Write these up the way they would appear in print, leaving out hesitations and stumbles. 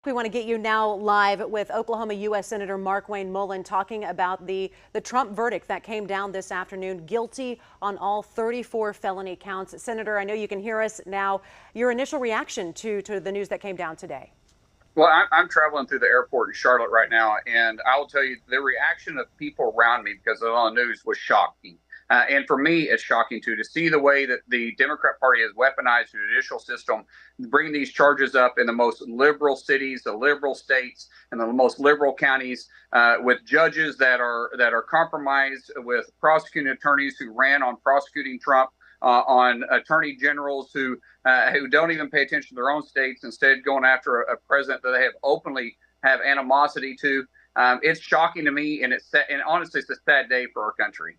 We want to get you now live with Oklahoma U.S. Senator Markwayne Mullin talking about the Trump verdict that came down this afternoon, guilty on all 34 felony counts. Senator, I know you can hear us now. Your initial reaction to the news that came down today? Well, I'm traveling through the airport in Charlotte right now, and I will tell you the reaction of people around me because of all the news was shocking. And for me, it's shocking too to see the way that the Democrat Party has weaponized the judicial system, bringing these charges up in the most liberal cities, the liberal states, and the most liberal counties, with judges that are compromised, with prosecuting attorneys who ran on prosecuting Trump, on attorney generals who don't even pay attention to their own states, instead going after a president that they have openly have animosity to. It's shocking to me, and honestly, it's a sad day for our country.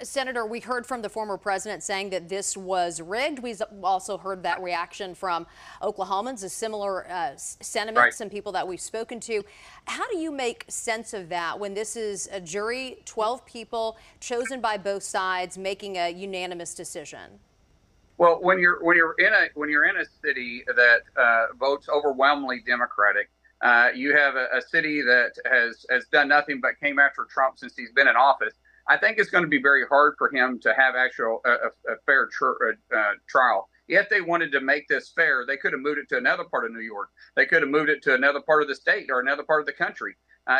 Senator, we heard from the former president saying that this was rigged. We've also heard that reaction from Oklahomans, a similar sentiment, Right. some people that we've spoken to. How do you make sense of that when this is a jury, 12 people chosen by both sides, making a unanimous decision? Well, when you're in a city that votes overwhelmingly Democratic, you have a city that has done nothing but came after Trump since he's been in office. I think it's going to be very hard for him to have a fair trial. If they wanted to make this fair, they could have moved it to another part of New York. They could have moved it to another part of the state or another part of the country.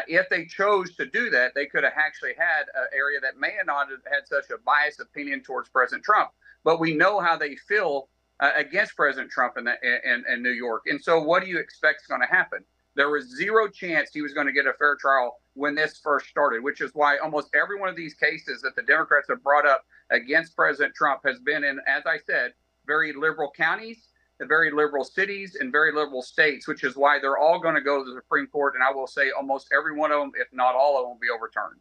If they chose to do that, they could have actually had an area that may have not had such a biased opinion towards President Trump. But we know how they feel against President Trump in New York. And so what do you expect is going to happen? There was zero chance he was going to get a fair trial when this first started, which is why almost every one of these cases that the Democrats have brought up against President Trump has been in, as I said, very liberal counties, very liberal cities, and very liberal states, which is why they're all going to go to the Supreme Court. And I will say almost every one of them, if not all of them, will be overturned.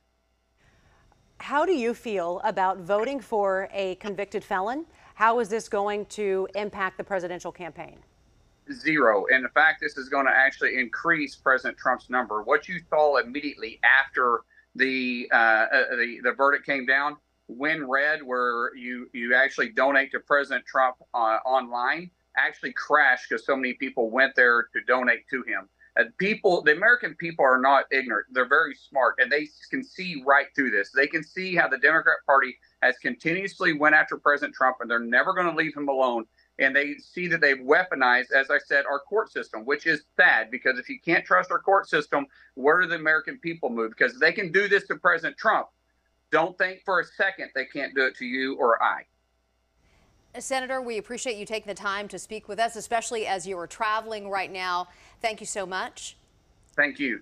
How do you feel about voting for a convicted felon? How is this going to impact the presidential campaign? Zero. And in fact, this is going to actually increase President Trump's number. What you saw immediately after the verdict came down, when read, where you actually donate to President Trump online, actually crashed because so many people went there to donate to him. The American people are not ignorant. They're very smart, and they can see right through this. They can see how the Democrat Party has continuously went after President Trump, and they're never going to leave him alone. And they see that they've weaponized, as I said, our court system, which is sad, because if you can't trust our court system, where do the American people move? Because they can do this to President Trump. Don't think for a second they can't do it to you or I. Senator, we appreciate you taking the time to speak with us, especially as you are traveling right now. Thank you so much. Thank you.